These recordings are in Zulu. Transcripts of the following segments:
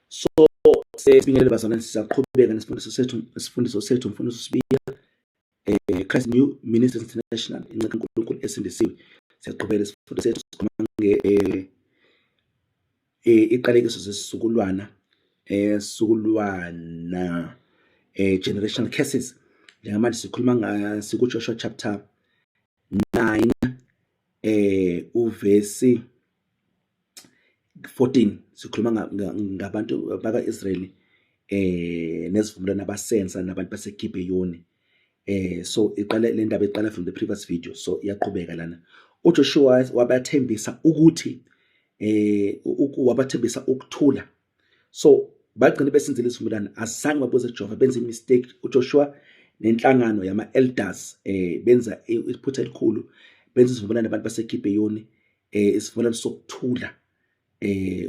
So sesibingelele bazalwane, sisaqhubeka isifundiso sethu sibili Christ New Ministers International inceka uNkulunkulu esindisiwe. Siyaqhubeka isifundo sethu sikhuluma iqalekiso zesizukulwana generational curses. Njengamanje sikhuluma sikuJoshua chapter 9 uvesi 14. Sikhuluma ngabantu baka-Israyeli nesivumelwano abasenza nabantu baseGibheyoni. So iqala le ndaba iqala from the previous video, so iyaqhubeka lana. uJoshua wabathembisa ukuthi wabathembisa ukuthula. So bagcina besenzile isivumelwano, azange babuze Jehova, benza imistake. uJoshua nenhlangano yama-elders benza iphutha elikhulu, benza isivumelwano nabantu baseGibheyoni, isivumelwano sokuthula.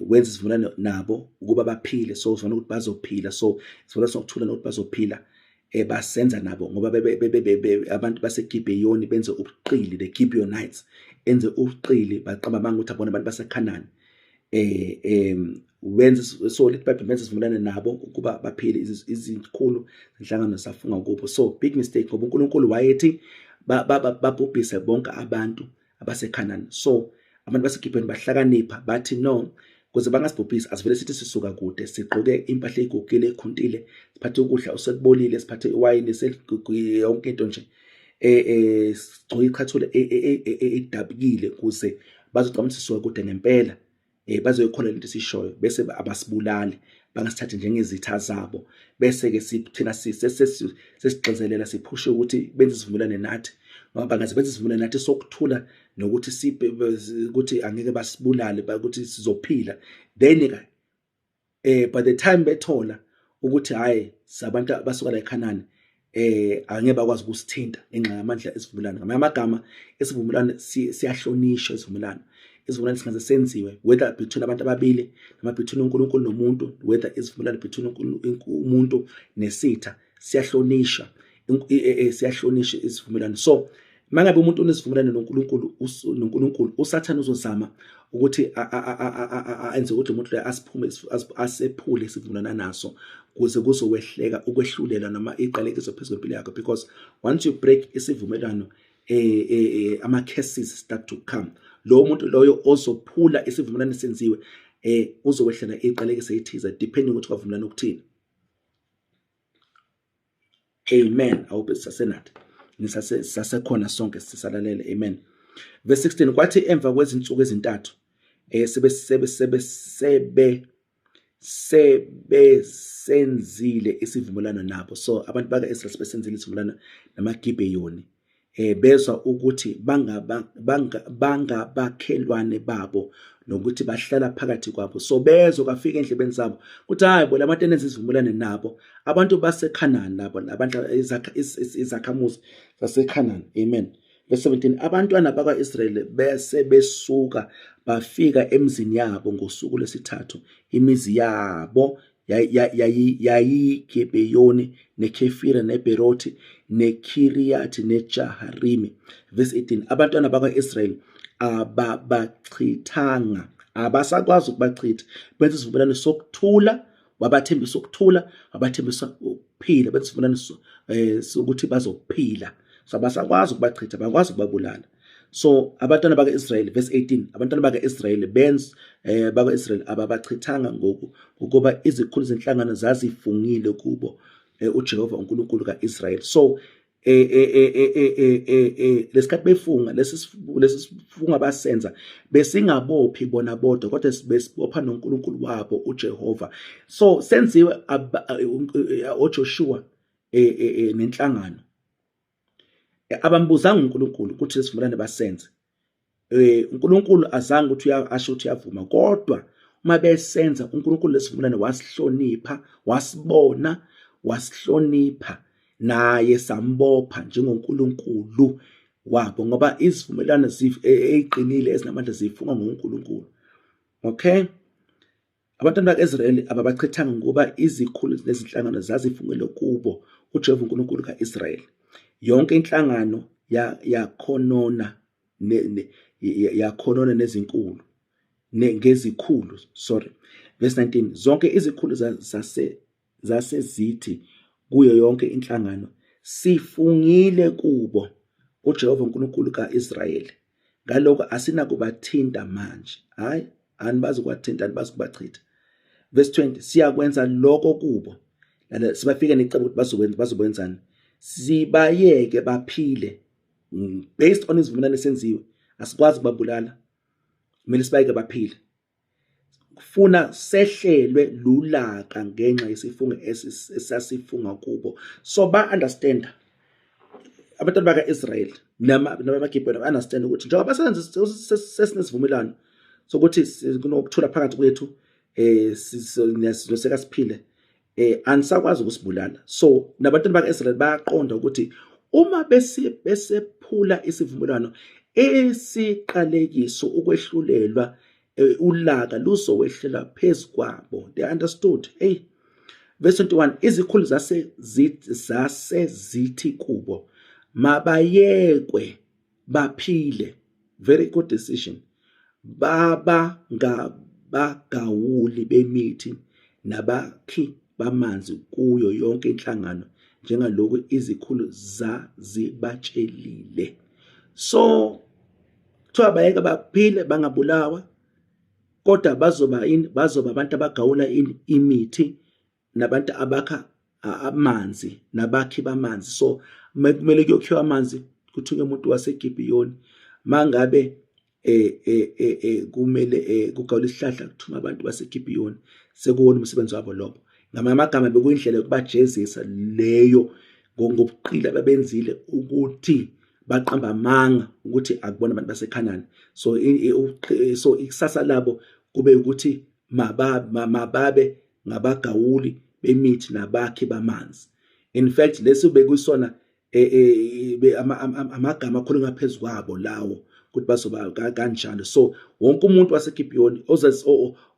Wenza isivumelwano nabo ukuba baphile, so sivana ukuthi bazophila. So isivumelwano sokuthula nokuthi bazophila basenza nabo ngoba abantu baseGibheyoni benze ubuqili, the Gibeonites enze ubuqili, baqamba ukuthi abona abantu baseKhanani. Wenza so lithi Bible benza isivumelwano nabo ukuba baphile. Izikhulu zenhlangano safunga kubo. So big mistake, ngoba uNkulunkulu wayethi babhubhise bonke abantu abaseKhanani. So abantu baseGibheyoni bahlakanipha bathi no, kuze bangasibhubhisi asivele sithi sisuka kude, sigqoke impahla egugile ekhuntile, siphathe ukudla osekubolile, siphathe iwayini, yonke into nje sigcoke ichathule edabukile, kuze bazogcina sisuka kude ngempela, bazoyikholwa into esishoyo, bese abasibulali, bangasithathe njengezitha zabo. Bese-ke thina sesigxizelela, siphushe ukuthi benze isivumelwano nathi, ngoba bangaze benze isivumelwano nathi sokuthula nokuthi ukuthi angeke basibulale, ukuthi sizophila. Then by the time bethola ukuthi hayi sabantu abasuka la eKhanani, angeke bakwazi ukusithinta ngenxa yamandla esivumelwano. Ngamanye amagama, isivumelwano siyahlonishwa. Isivumelwano singaze senziwe whether between abantu ababili, noma between uNkulunkulu nomuntu, whether isivumelwano between umuntu nesitha, siyahlonishwa. Siyahlonishwa isivumelwano. So mangabe umuntu unesivumelwano noNkulunkulu, uSathane uzozama ukuthi enze ukuthi umuntu lo asephule isivumelwano naso, kuze kuzowehleka ukwehlulela noma iqalekiso phezu kwempilo yakho. Because once you break isivumelwano, ama-curses start to come. Lo muntu loyo ozophula isivumelwano senziwe uzowehlela iqalekiso ethize, depending ukuthi kwavumelana ukuthini. Amen. I hope sasenathi sasekhona sonke sisalalele. Amen. Verse 16, kwathi emva kwezinsuku ezintathu sebesenzile isivumelwano nabo. So abantu baka-Israyeli sebesenzile isivumelwano namaGibheyoni, bezwa ukuthi bangabakhelwane babo nokuthi bahlala phakathi kwabo. So bezwa kwafika endlebeni zabo ukuthi hayi bo, labantu enenza isivumelwano nabo abantu baseKhanani, labo abantu izakhamuzi zaseKhanani. Amen. Verse 17, abantwana bakwa-Israyeli bese besuka bafika emzini yabo ngosuku lwesithathu. Imizi yabo yayiGibheyoni, neKefira, neBerothi, neKiriyathi, neJaharimi. Verse 18, abantwana bakwa-Israyeli ababachithanga, abasakwazi ukubachitha. Benza isivumelwano sokuthula, wabathembisa ukuthula, wabathembisa ukuphila, benza isivumelwano sokuthi bazophila. So abasakwazi ukubachitha, bakwazi ukubabulala. So abantwana baka-Israyeli, verse 18, abantwana baka-Israyeli baka-Israyeli ababachithanga ngokuba izikhulu zenhlangano zazifungile kubo uJehova uNkulunkulu ka-Israyeli. So lesikhathi befunga, lesifunga basenza besingabophi bona bodwa, kodwa besibopha noNkulunkulu wabo uJehova. So senziwe uJoshua nenhlangano, abambuzanga uNkulunkulu ukuthi isivumelwano basenze. uNkulunkulu azange ukuthi asho ukuthi uyavuma, kodwa uma besenza uNkulunkulu lesivumelwano wasihlonipha, wasibona, wasihlonipha, naye sambopha njengoNkulunkulu wabo, ngoba izivumelwano eziqinile ezinamandla zifunga ngoNkulunkulu. Okay, abantwana baka-Israyeli ababachithanga ngoba izikhulu nezinhlangano zazifungele kubo uJehova uNkulunkulu ka-Israyeli. Yonke inhlangano yakhonona nezinkulu ngezikhulu, verse 19, zonke izikhulu zasezithi kuyo yonke inhlangano, sifungile kubo uJehova uNkulunkulu kaIsrayeli, ngalokho asinakubathinta manje. Hayi, anibazi ukubathinta, anibazi ukubachitha. Verse 20, siyakwenza lokho kubo. Sibafike necebo ukuthi bazokwenzani. Sibayeke baphile. Based on isivumelwano esenziwe, asikwazi ukubabulala. Kumele sibayeke baphile. Kufuna sehlelwe lulaka ngenxa yesifungo esasifunga kubo. So ba-understand, abantu baka-Israyeli nabagibhela ba-understand ukuthi njengoba sesinesivumelwano sokuthi kunokuthula phakathi kwethu, sizoseka siphile, anisakwazi ukusibulala. So nabantu baka-Israyeli bayaqonda ukuthi uma besephula isivumelwano esiqalekiso, ukwehlulelwa, ulaka luzowehlela phezu kwabo. They understood. Verse 21, izikhulu zasezithi kubo, mabayekwe baphile. Very good decision. Baba ngabagawuli bemithi nabakhi bamanzi kuyo yonke inhlangano, njengalokhu izikhulu zazibatshelile. So kuthiwa bayeke baphile, bangabulawa, kodwa bazoba abantu abagawula imithi nabantu abakha amanzi nabakhi bamanzi. So kumele kuyokhiwa amanzi kuthuke umuntu waseGibhiyoni. Mangabe kumele kugawula isihlahla kuthuma abantu baseGibhiyoni, sekuwona umsebenzi wabo lobo. Ngamanye amagama bekuyindlela yokubajezisa leyo ngobuqili ababenzile ukuthi baqamba amanga ukuthi akubona abantu baseKhanani. So ikusasa labo kube ukuthi mababe ngabagawuli bemithi nabakhi bamanzi. In fact, leso bekusona amagama akhulunywa phezu kwabo lawo ukuthi bazoba kanjalo. So wonke umuntu waseGibhiyoni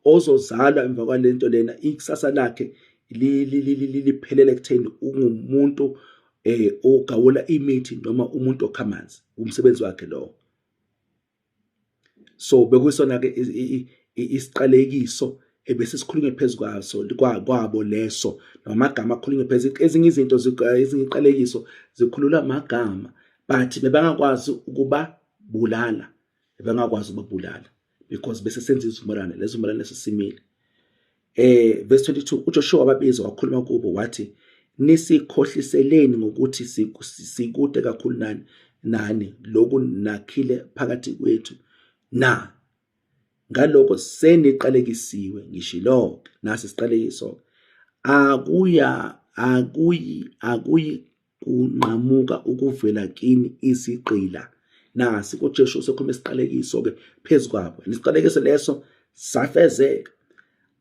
ozozalwa emva kwalento lena, ikusasa lakhe liphelele ekutheni ungumuntu ogawula imithi noma umuntu okha amanzi, umsebenzi wakhe lowo. So bekusona-ke isiqalekiso ebese sikhulunywe phezu kwabo leso, namagama akhulunywe phezu. Ezinye izinto, ezinye iqalekiso zikhulula amagama, but bebangakwazi ukubabulala, because bese senza izivumelwano, lezo zivumelwano leso simile. Verse 22, uJoshua wababiza wakhuluma kubo wathi, nisikhohliseleni ngokuthi sikude kakhulu nani lokhu nakhile phakathi kwethu na. Ngalokho seniqalekisiwe, ngishilo nasi siqalekiso, akuyi kunqamuka ukuvela kini isigqila. Nasi kuJoshua usekhuluma isiqalekiso-ke phezu kwabo. Isiqalekiso leso safezeka,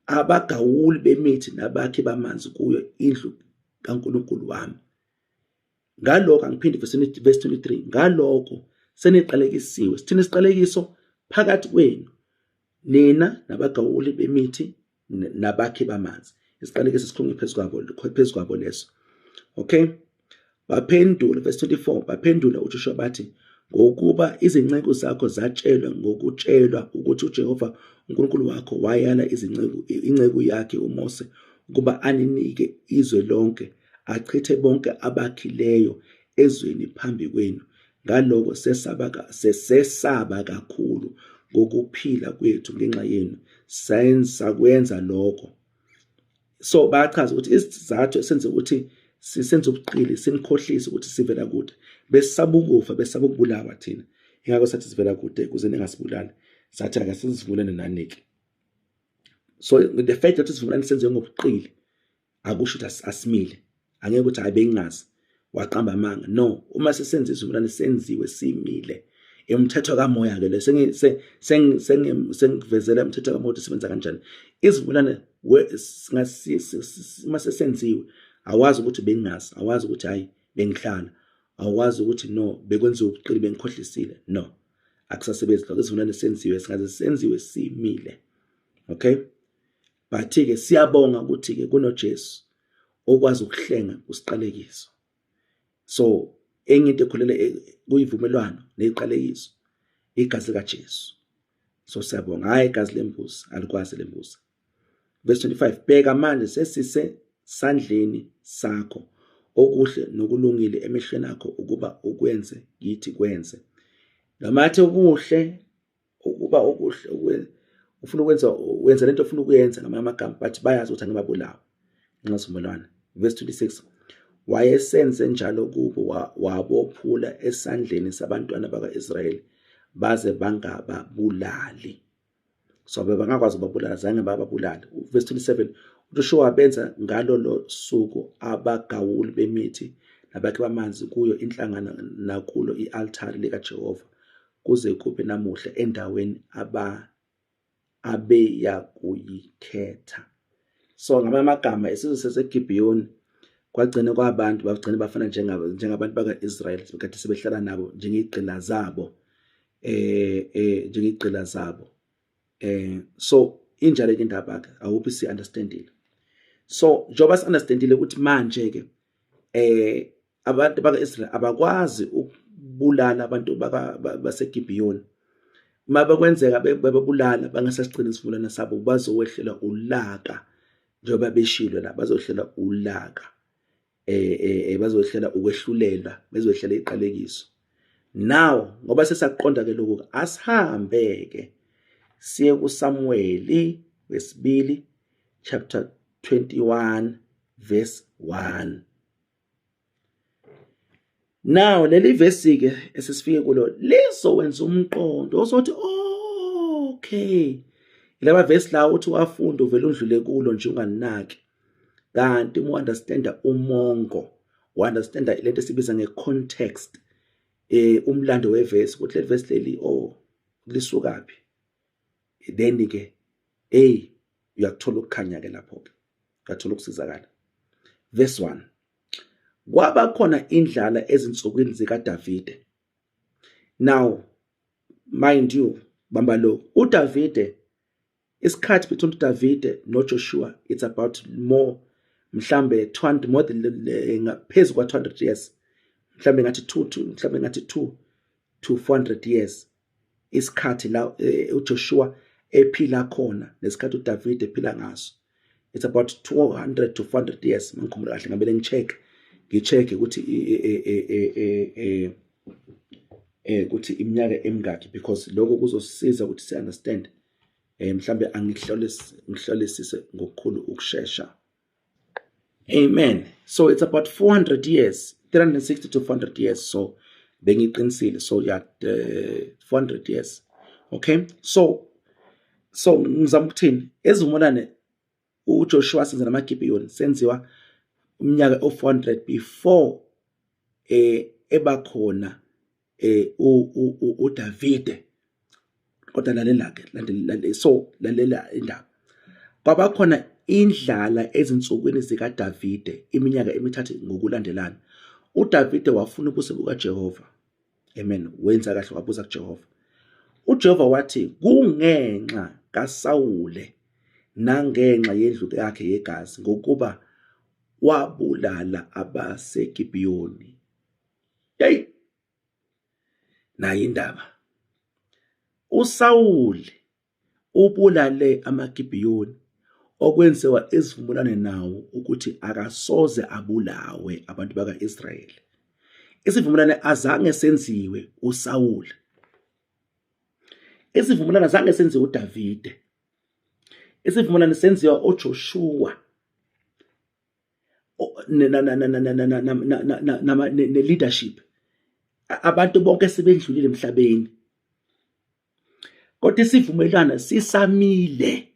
abagawuli bemithi nabakhi bamanzi kuyo indlu kaNkulunkulu wami. Ngalokho, angiphinde verse 23, ngalokho seniqalekisiwe. Sithini isiqalekiso? Phakathi kwenu, nina nabagawuli bemithi nabakhi bamanzi. Isiqalekiso sikhulunywe phezu kwabo leso. Okay, baphendula, verse 24, baphendula uJoshua bathi, ngokuba izinceku zakho zatshelwa ngokutshelwa ukuthi uJehova uNkulunkulu wakho wayala inceku yakhe uMose ukuba aninike izwe lonke, achithe bonke abakhileyo ezweni phambi kwenu. Ngalokho sesesaba kakhulu ngokuphila kwethu ngenxa yenu, sakwenza lokho. So bachaza ukuthi isizathu esenze ukuthi sisenze ubuqili, sinikhohlise ukuthi sivela kude, besaba ukufa, besaba ukubulawa thina. Ingakho sathi sivela kude kuze ningasibulali, sathi akasizivulane nanike. So the fact that isivumelwano senziwe ngobuqili akusho ukuthi asimile, angeke ukuthi hayi bengingazi waqamba amanga. No, uma sesenze isivumelwano senziwe simile. Umthetho kamoya ke le sengivezela umthetho kamoya ukuthi sebenza kanjani. Isivumelwano uma sesenziwe, awazi ukuthi bengingazi, awazi ukuthi hayi bengihlala, awazi ukuthi no bekwenziwe ubuqili bengikhohlisile. No, akusasebenzi lokho. Isivumelwano senziwe, singaze senziwe simile. Okay, but-ke siyabonga ukuthi-ke kunoJesu okwazi ukuhlenga kusiqalekiso. So enye into ekholela kuyivumelwano neziqalekiso, igazi likaJesu. So siyabonga, hayi igazi lembuzi, alikwazi lembuzi. verse 25, bheka manje sesisesandleni sakho okuhle nokulungile emehlweni akho ukuba ukwenze kithi kwenze. Ngamathe okuhle ukuba okuhle ufuna ukwenza wenza lento ofuna ukuyenza ngamanye amagama, but bayazi ukuthi angibabulawa nxazimulwana. Verse 26, wayesenze njalo kubo wabophula esandleni sabantwana baka-Israyeli baze bangababulali. So bangakwazi ukubabulala, zange bababulale. Verse 27, uJoshua wabenza ngalo lo suku abagawuli bemithi nabakhi bamanzi kuyo inhlangano nakulo i-altari likaJehova kuze kube namuhla endaweni abeyakuyikhetha. So ngamanye amagama isizwe saseGibhiyoni kwagcina kwabantu bagcina bafana njengabantu baka-Israyeli bekade sebehlala nabo njengey'gqila zabo njengey'gqila zabo. So injalo ke indaba-ke awuphi si-understandile. So njengoba si-understandile ukuthi manje-ke abantu baka-Israyeli abakwazi ukubulala abantu baseGibhiyoni. Uma bakwenzeka bebabulala bangasasigcini isivumelwano sabo, bazowehlela ulaka njengoba beshilo la, bazohlela ulaka, bazohlela ukwehlulela, bezohlela iziqalekiso. Now ngoba sesaqonda ke lokho, asihambe ke siye kuSamueli wesibili chapter 21 verse 1. Now leli verse ke esisifike kulo lizowenza umqondo ozothi okay, laba verse la uthi wafunda uvela undlule kulo nje ungalinaki. Kanti uma understanda umongo, understanda lento esibiza ngecontext, umlando weverse ukuthi le verse leli lisukaphi, then ke uyakuthola ukukhanya ke lapho ke, uyathola ukusizakala. Verse 1, kwaba khona indlala ezinsukwini zikaDavide. Now mind you, bamba lo, uDavide, isikhathi between uDavide noJoshua it's about more mhlambe 200 more than ngaphezu kwa 200 years, mhlambe ngathi 2 to 400 years. Isikhathi la uJoshua ephila khona nesikhathi uDavide ephila ngaso, it's about 200 to 400 years. Mangikhumbula kahle ngabele ngicheck ukuthi ukuthi iminyaka emingaki, because lokho kuzosisiza ukuthi si understand mhlambe angihlolisise ngokukhulu ukushesha. Amen. So it's about 400 years, 360 to 400 years. So bengiqinisile, so yeah, 400 years. Okay, so ngizama ukuthini, ezivumelane uJoshua senza namaGibhiyoni senziwa umnyaka o400 before ebakhona uDavide. Kodwa lalela-ke, so lalela indaba. Kwaba khona indlala ezinsukwini zikaDavide iminyaka emithathu ngokulandelana. uDavide wafuna ubuso bukaJehova. Amen. Wenza kahle wabuza kuJehova. uJehova wathi kungenxa kaSawule nangenxa yendlu yakhe yegazi ngokuba wabulala abaseGibhiyoni. Hey, nayi indaba. uSawuli ubulale amaGibhiyoni okwenziwa isivumelwano nawo ukuthi akasoze abulawe abantu baka-Israyeli. Isivumelwano azange senziwe uSawuli, isivumelwano azange senziwe uDavide, isivumelwano senziwa uJoshua ne-leadership, abantu bonke sebendlulile emhlabeni. Kodwa isivumelwano sisamile,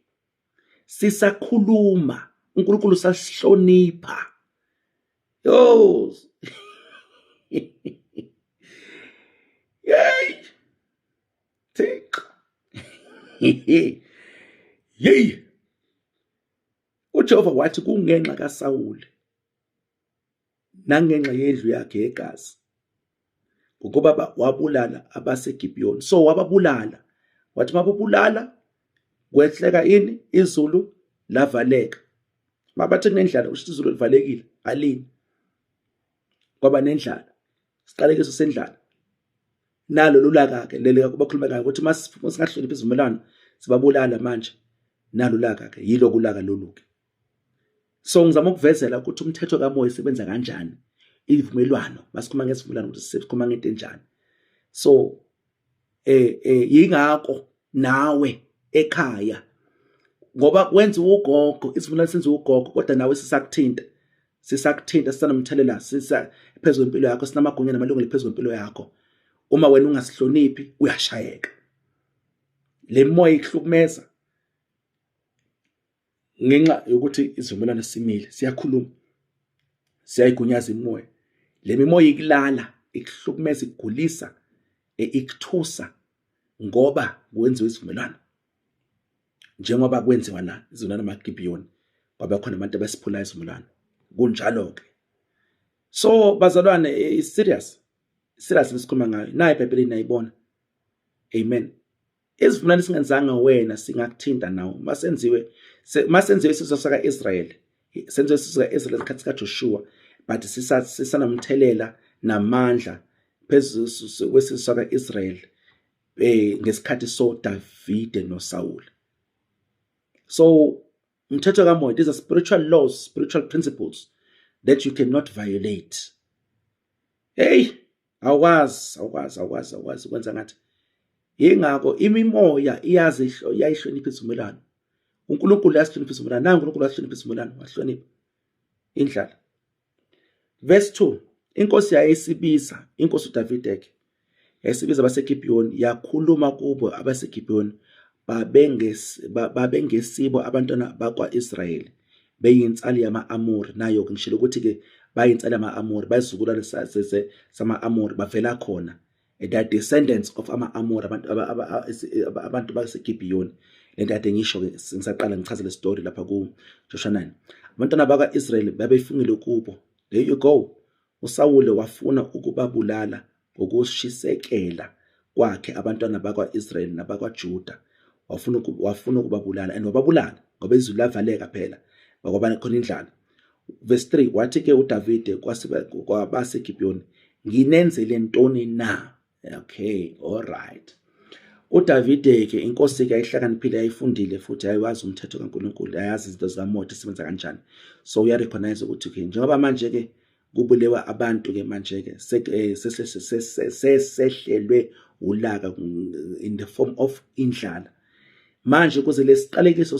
sisakhuluma, uNkulunkulu sasihlonipha. Yo yey Thixo yey. uJehova wathi kungenxa kaSawuli nangenxa yendlu yakhe yegazi ngokuba wabulala abaseGibhiyoni. So wababulala, wathi mababulala kwehleka ini, izulu lavaleka. Mabathi kunendlala usho izulu livalekile, alini kwaba nendlala, isiqalekiso sendlala. Nalo lulaka ke lele bakhuluma ngayo ukuthi masingahloniphi izivumelwano sibabulala manje. nalulaka ke yilo kulaka loluke. So ngizama ukuvezela ukuthi umthetho kamoya isebenza kanjani, ivumelwano masikhuluma ngesivumelwano ukuthi sikhuluma ngento enjani. So yingakho nawe ekhaya ngoba kwenza ugogo isivumelwano senza ugogo kodwa nawe sisakuthinta sisanomthelela phezulu impilo yakho, sinamagunya namalungelo phezulu impilo yakho. Uma wena ungasihloniphi uyashayeka. Le moya ihlukumeza ngenxa yokuthi isivumelwano simile, siyakhuluma, siyayigunyaza imoya. Le mimoya ikulala, ikuhlukumeza, ikugulisa, ikuthusa ngoba kwenziwe isivumelwano. Njengoba kwenziwa la izivumelwano amaGibhiyoni, ngoba khona abantu abasiphulayo isivumelwano. Kunjalo ke. So bazalwane, serious lesikhuluma ngayo. Nayi eBhayibhelini nayibona. Amen. Isivumelwano singenzanga wena singakuthinta nawo. Masenziwe isizwe saka-Israyeli. Senziwe isizwe saka-Israyeli ngesikhathi sikaJoshua, but sisanomthelela namandla phezulu kwesizwe saka-Israyeli ngesikhathi soDavide noSawule. So umthetho kamoya, these are spiritual laws, spiritual principles that you cannot violate. Hey, awazi ukwenza ngathi. Yingakho imimoya iyayihlonipha isivumelwano. uNkulunkulu uyasihlonipha isivumelwano. Nangu uNkulunkulu uyasihlonipha isivumelwano, wahlonipha indlala. Verse 2, inkosi yayisibiza, inkosi uDavide ke yayisibiza abaseGibhiyoni, yakhuluma kubo abaseGibhiyoni, babengesibo abantwana bakwa-Israyeli, beyinsali yama-Amori. Nayo ke ngishilo ukuthi ke bayinsali yama-Amori, bayizukulwane sama-Amori, bavela khona. They are descendants of ama-Amori, abantu baseGibhiyoni. Lento kade ngisho ke ngisaqala ngichaza le story lapha ku Joshua 9. Abantwana bakwa-Israyeli babefungile kubo. There you go. uSawule wafuna ukubabulala ngokushisekela kwakhe abantwana bakwa-Israyeli nabakwaJuda. Wafuna ukubabulala, and wababulala ngoba izulu lavaleka phela ngoba khona indlala. Verse 3, wathi ke uDavide kwabaseGibhiyoni, nginenzele ntoni na? Okay, all right. uDavide ke inkosi ke ayihlakaniphile, ayifundile futhi ayiwazi umthetho kaNkulunkulu, ayazi izinto zikamoya isebenza kanjani. So uya recognize ukuthi ke njengoba manje ke kubulewa abantu ke manje ke sehlelwe ulaka in the form of indlala. Manje kuze lesiqalekiso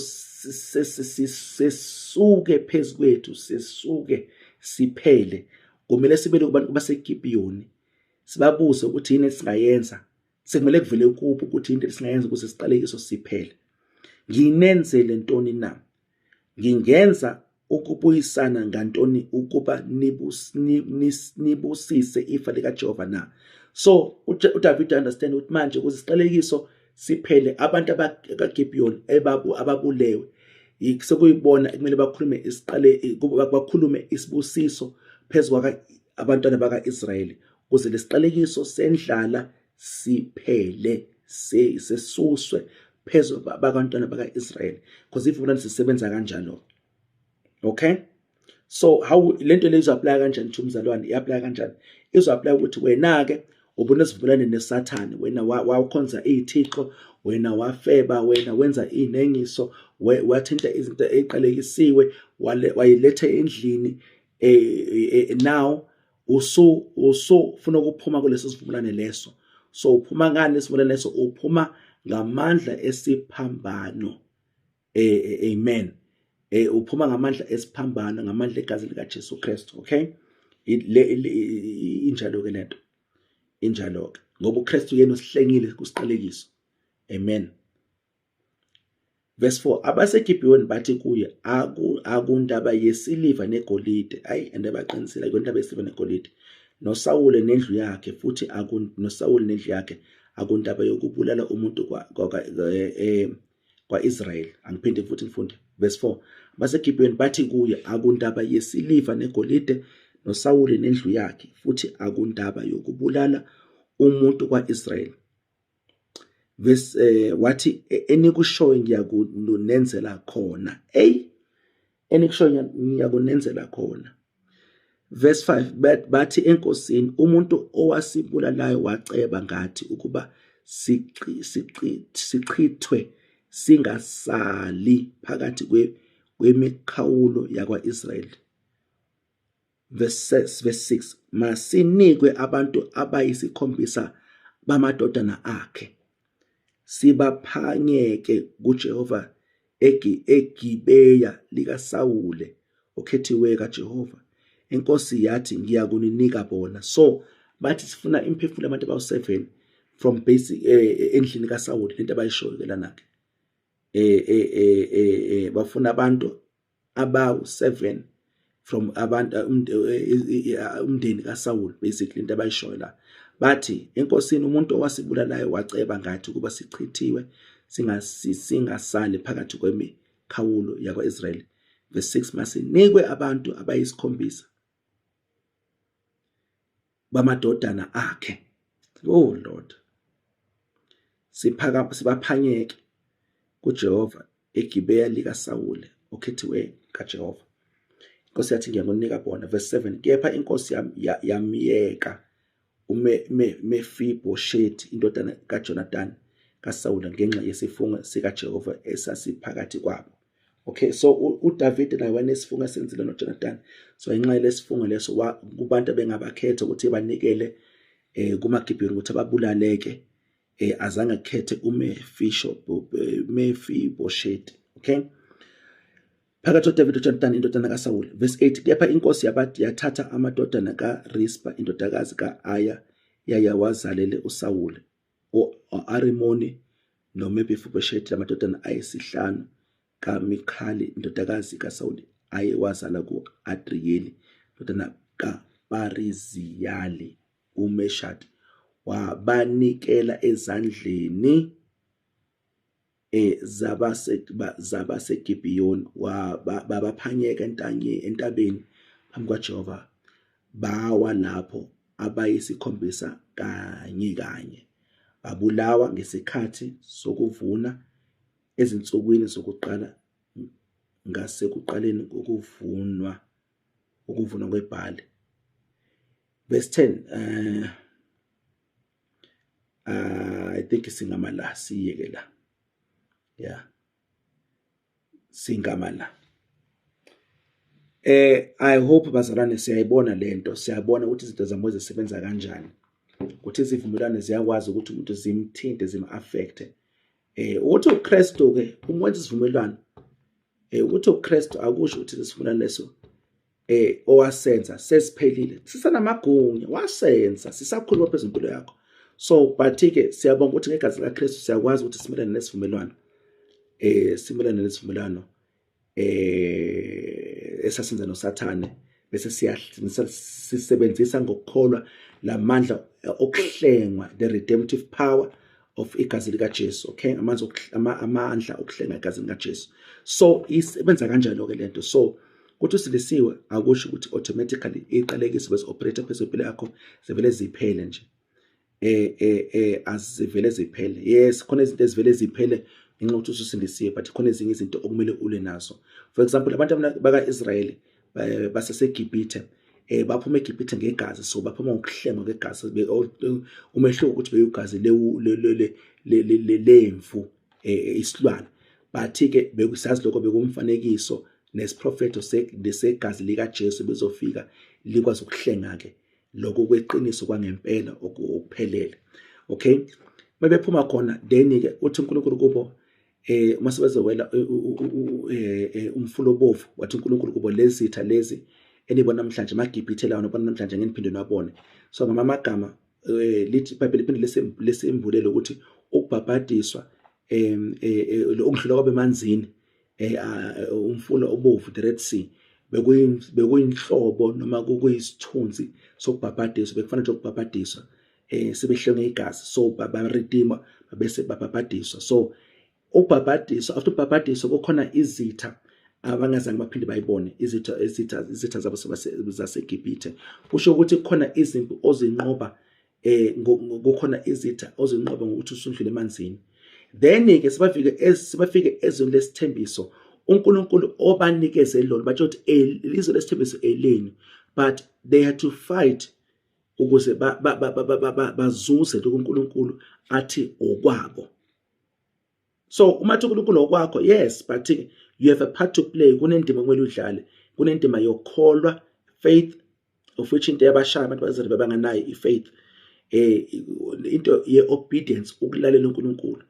sesuke phezukwethu, sesuke siphele, kumele sibele kubantu baseGibhiyoni sibabuze ukuthi yini esingayenza. Sekumele kuvele kubo ukuthi into esingayenza ukuze siqalekiso siphele. Nginenzele ntoni na? Ngingenza ukubuyisana ngantoni ukuba nibusise ifa likaJehova na? So uDavide understand ukuthi manje ukuze siqalekiso siphele, abantu abakaGibhiyoni ababulewe sekuyibona kumele bakhulume isibusiso phezulu abantwana baka-Israyeli ukuze lesiqalekiso sendlala siphele, sesuswe phezulu babantwana baka-Israyeli, because ivumelwano sisebenza kanjalo. Okay, so how lento le izo-apply kanjani Yomzalwane? I-apply kanjani? Izo-apply ukuthi wena ke ubunesivumelwano nesathane, wena wakhonza izithixo, wena wafeba, wena wenza inengiso, wathinta izinto eziqalekisiwe, wayiletha endlini. Now ufuna ukuphuma kuleso sivumelwano leso. So uphuma ngani isivumelwano leso? Uphuma ngamandla esiphambano. Amen. Uphuma ngamandla esiphambano, ngamandla egazi likaJesu Kristu. Okay, injalo ke lento, injalo ke ngoba uKristu yena usihlengile kusiqalekiso. Amen. Verse 4, abaseGibhiyoni bathi kuye, akundaba yesiliva negolide. Ayi, ende baqinisile akundaba yesiliva negolide. noSawule nendlu yakhe, futhi noSawule nendlu yakhe akundaba yokubulala umuntu kwa-Israyeli. Angiphinde futhi ngifunde verse 4, abaseGibhiyoni bathi kuye, akundaba yesiliva negolide, noSawule nendlu yakhe, futhi akundaba yokubulala umuntu kwa-Israyeli. Verse wathi, enikushoyo ngiyakunenzela khona. Enikushoyo ngiyakunenzela khona. Verse 5, bathi enkosini, umuntu owasibulalayo waceba ngathi ukuba sichithwe singasali phakathi kwemikhawulo yakwa-Israyeli. Verse 6, masinikwe abantu abayisikhombisa bamadodana akhe, sibaphanyeke kuJehova eGibeya likaSawule okhethiweyo kaJehova. Inkosi yathi ngiyakuninika bona. So bathi sifuna imphefumulo abantu abawu-7 from basic endlini kaSawule, lento abayishoyo ke lana ke bafuna abantu abawu-7 from abantu umndeni kaSawule, basically into abayishoyo la. Bathi enkosini umuntu owasibulalayo waceba ngathi ukuba sichithiwe singasali phakathi kwemikhawulo yakwa-Israyeli. Verse 6, masinikwe abantu abayisikhombisa bamadodana akhe. Oh Lord, sibaphanyeke kuJehova eGibeya likaSawule okhethiweyo kaJehova. Inkosi yathi ngiyakunika bona. Verse 7, kepha inkosi yamyeka uMefiboshethi indodana kaJonatani kaSawule ngenxa yesifungo sikaJehova esasiphakathi kwabo. Okay, so uDavid naye wanesifungo esenzile noJonatani. So ngenxa yalesifungo leso kubantu abengabakhetha ukuthi banikele kumaGibhiyoni ukuthi ababulaleke, azange akhethe uMefiboshethi. Okay, phakathi koDavid noJonatani indodana kaSawule. Verse 8, kepha inkosi yathatha amadodana kaRispa indodakazi ka-Aya yayawazalele uSawule, u-Arimoni noMefiboshethi, amadodana ayisihlanu kaMikhali indodakazi kaSawule ayewazala ku-Adriyeli indodana kaPariziyali uMeshadi, wabanikela ezandleni zabaseGibhiyoni, babaphanyeka entabeni phambi kaJehova, bawa lapho abayisikhombisa kanye kanye. Babulawa ngesikhathi sokuvuna ezinsukwini zokuqala ngasekuqaleni ukuvunwa kwebhali. Verse 10, I think singamala siyeke la. Yeah, singamala. I hope bazalwane siyayibona lento, siyabona ukuthi izinto zaMoses zisebenza kanjani, ukuthi izivumelwano ziyakwazi ukuthi umuntu zimthinte, zima-affecte. Ukuthi uKristu ke umwenza isivumelwano, ukuthi uKristu akusho ukuthi isivumelwano leso owasenza sesiphelile, sisanamagunya, wasenza, sisakhuluma phezulu impilo yakho. So but ke siyabonga ukuthi ngegazi likaKristu siyakwazi ukuthi simelane nesivumelwano, simelane nesivumelwano esasenza noSathane, bese sisebenzisa ngokukholwa lamandla okuhlengwa, the redemptive power of igazi likaJesu. Okay, amandla okuhlenga igazi likaJesu. So isebenza kanjalo ke lento. So kuthi usilisiwe akusho ukuthi automatically iqalekiso bese operate phezulu impilo yakho zivele ziphele nje. Azivele ziphele. Yes, khona izinto ezivele ziphele ngenxa ukuthi usindisiwe, but khona ezinye izinto okumele ule nazo. For example, abantu baka-Israyeli baseseGibhithe baphuma eGibhithe ngegazi, so baphuma ngokuhlengwa kwegazi. Umehluko ukuthi beyigazi lemvu isilwane, but ke bekusazi lokho bekumfanekiso nesiprofeto segazi likaJesu bezofika likwazi ukuhlenga ke lokho kweqiniso kwangempela okuphelele. Okay, bebephuma khona then ke uthi uNkulunkulu kubo masebezowela umfulo obovu, wathi uNkulunkulu kubo lezitha lezi enibona namhlanje amaGibhithe lawo nobona namhlanje ngeniphinde nabone. So ngamagama lithi iBhayibheli liphinde lesembulelo ukuthi ukubhabhadiswa okudlula kwabe emanzini, umfulo obovu, the Red Sea, bekuyinhlobo noma kuyisithunzi sokubhabhadiswa, bekufana nje ukubhabhadiswa sebehlenge igazi, so baredeema bese babhabhadiswa. So ukubhabhadiswa, after ukubhabhadiswa kukhona izitha abangazange baphinde bayibone, izitha zabo zaseGibhithe. Kusho ukuthi kukhona izimpi ozinqoba, kukhona izitha ozinqoba ngokuthi usundlule emanzini. Then ke sibafike ezweni lesithembiso uNkulunkulu obanikeze lona, batsho ukuthi ilizwe lesithembiso eleni, but they had to fight ukuze bazuze lokho uNkulunkulu athi okwabo. So umathi uNkulunkulu okwakho, yes, but you have a part to play. Kunendima okumele udlale, kunendima yokholwa, faith, of which into yabashaya abantu bazali babanganayo ifaith, into ye-obedience, ukulalela uNkulunkulu,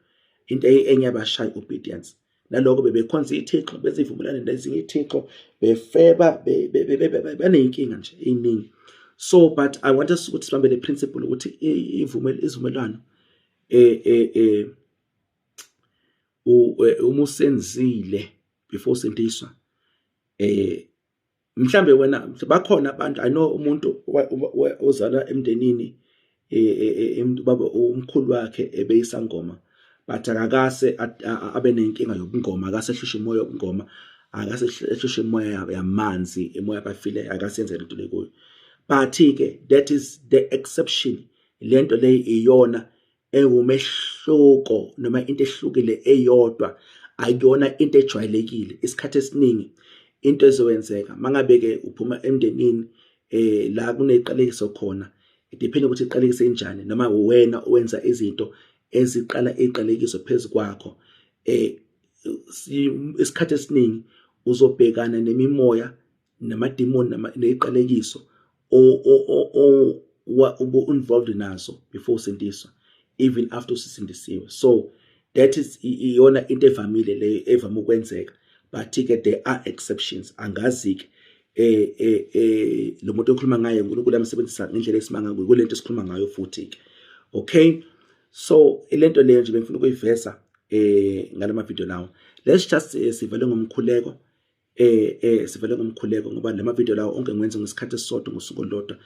into enye yabashaya obedience. Naloko bebekhonza ithixo, bezivumelane nezinye ithixo, befeba, baneyinkinga nje eziningi. So but I want us ukuthi sibambe le principle ukuthi izivumelwano uma usenzile before usindiswa, mhlambe wena bakhona abantu, I know umuntu ozala emndenini baba umkhulu wakhe ebeyisangoma, but akakase abe nenkinga yobungoma, akase ehlusha imoya yobungoma, akase ehlusha imoya yamanzi, imoya abafile, akase yenze into lekuyo. But ke that is the exception. Lento le iyona engumehluko noma into ehlukile eyodwa, ayona into ejwayelekile. Isikhathi esiningi into ezowenzeka mangabe ke uphuma emndenini la kuneqalekiso khona, depending ukuthi iqalekiso enjani, noma wena owenza izinto eziqala iqalekiso phezukwakho, isikhathi esiningi uzobhekana nemimoya namademoni neqalekiso involved nazo before usindiswa, even after usindisiwe. So that is iyona into evamile leyo evame ukwenzeka, but there are exceptions. Angazi lo muntu okhuluma ngaye uNkulunkulu amsebenzisa ngendlela esimanga kuyo kulento esikhuluma ngayo futhi. Okay, so ilento leyo nje bengifuna ukuyiveza ngalama video lawo. Let's just sivele ngomkhuleko, sivele ngomkhuleko ngoba lama video lawo onke ngiwenza ngesikhathi esisodwa ngosuku olulodwa.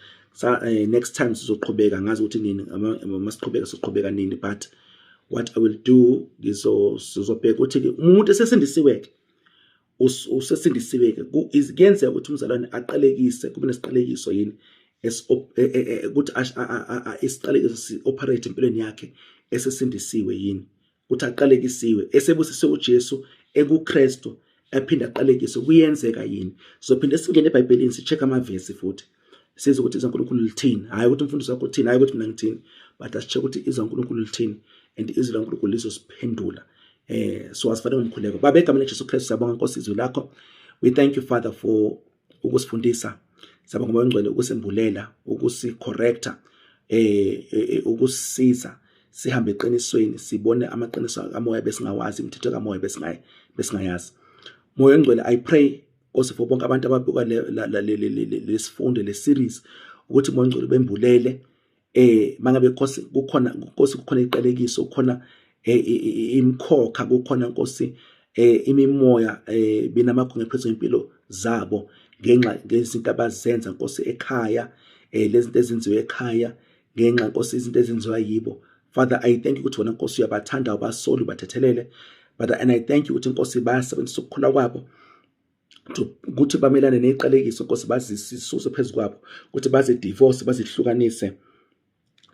Next time sizoqhubeka, ngazi ukuthi nini masiqhubeka siqhubeka nini, but what I will do sizobheka ukuthi umuntu esesindisiwe usesindisiwe kuyenzeka ukuthi umzalwane aqalekise, kube nesiqalekiso yini ukuthi isiqalekiso si-operate empilweni yakhe esesindisiwe yini, ukuthi aqalekisiwe esebusisiwe uJesu ekuKristu aphinde aqalekise, kuyenzeka yini. Sizophinda singene eBhayibhelini sicheck amavesi futhi size ukuthi izwi laNkulunkulu lithini, hayi ukuthi umfundisi wakho uthini, hayi ukuthi mina ngithini, but asicheck ukuthi izwi laNkulunkulu lithini and izwi laNkulunkulu lizosiphendula. So asifane ngomkhuleko. Baba, egameni leJesu Kristu siyabonga Nkosi izwi lakho. We thank you Father for ukusifundisa, siyabonga Moya Ongcwele ukusembulela, ukusicorrecta, ukusisiza sihambe eqinisweni, sibone amaqiniso kamoya besingawazi, imithetho kamoya besingayazi. Moya Ongcwele, I pray Nkosi for bonke abantu ababuka lesifundo le series ukuthi Moya Ongcwele bembulele mangabe Nkosi kukhona iqalekiso, kukhona imkhokha, kukhona Nkosi imimoya binamagunya phezulu impilo zabo ngenxa ngezinto abazenza Nkosi ekhaya, lezinto ezenziwe ekhaya ngenxa Nkosi izinto ezenziwa yibo. Father, I thank you ukuthi wena Nkosi uyabathanda, ubasoli, ubathethelele. But and I thank you ukuthi Nkosi bayasebenzisa ukukhula kwabo ukuthi bamelane neqalekiso Nkosi, bazisuse phezulu kwabo, ukuthi baze divorce, bazihlukanise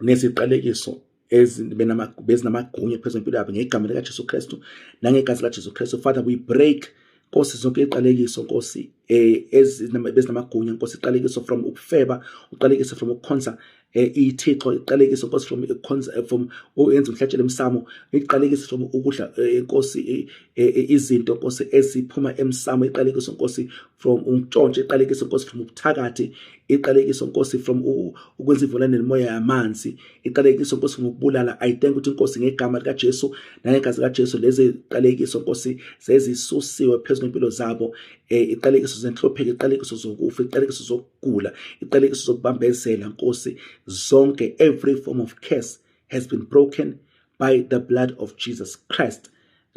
nesiqalekiso bezinamagunya phezulu impilo yabo ngegama likaJesu Kristu nangegazi likaJesu Kristu. Father, we break Nkosi zonke iqalekiso Nkosi bezinamagunya Nkosi, iqalekiso from ukufeba, uqalekiso from ukukhonza ithixo, iqalekiso Nkosi from uyenza umhlatshelo emsamo, iqalekiso from ukudla Nkosi izinto Nkosi eziphuma emsamo, iqalekiso Nkosi from untshontshe, iqalekiso Nkosi from ubuthakathi, iqalekiso Nkosi from ukwenza ivumelwano nemoya yamanzi, iqalekiso Nkosi from ukubulala. I thank ukuthi Nkosi ngegama likaJesu nangegazi likaJesu lezi iqalekiso Nkosi sezisusiwe phezulu impilo zabo, iqalekiso zenhlopheko, iqalekiso zokufa, iqalekiso zokugula, iqalekiso zokubambezela Nkosi zonke, every form of curse has been broken by the blood of Jesus Christ.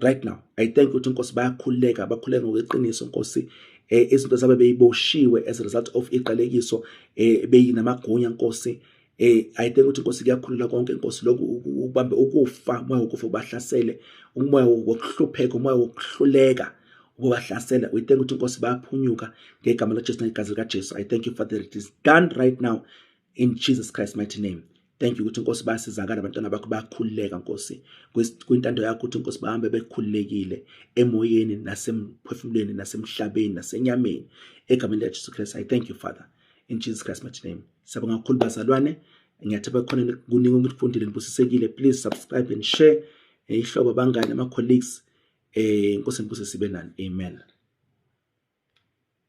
Right now, I thank you Nkosi bakhuleka ngokweqiniso Nkosi, izinto zabe beyiboshiwe as a result of iqalekiso beyinamagunya Nkosi. I thank you Nkosi kuyakhulula konke Nkosi lokhu ubambe ukufa, umoya wokufa ubahlasele, umoya wokuhlupheka, umoya wokuhluleka ubahlasela. We thank you Nkosi bayaphunyuka ngegama likaJesu nangegazi likaJesu. I thank you Father, it is done right now in Jesus Christ's mighty name. Thank you ukuthi Nkosi bayasizakala abantwana bakho, bayakhululeka Nkosi kwintando yakho ukuthi Nkosi bahambe bekhululekile emoyeni nasemphefumulweni nasemhlabeni nasenyameni egameni likaJesu Kristu. I thank you Father in Jesus Christ's mighty name. Siyabonga kakhulu bazalwane, ngiyathemba khona kuningi ukufundile nibusisekile. Please subscribe and share ihlobo, abangani, ama-colleagues. Inkosi sibe nani. Amen.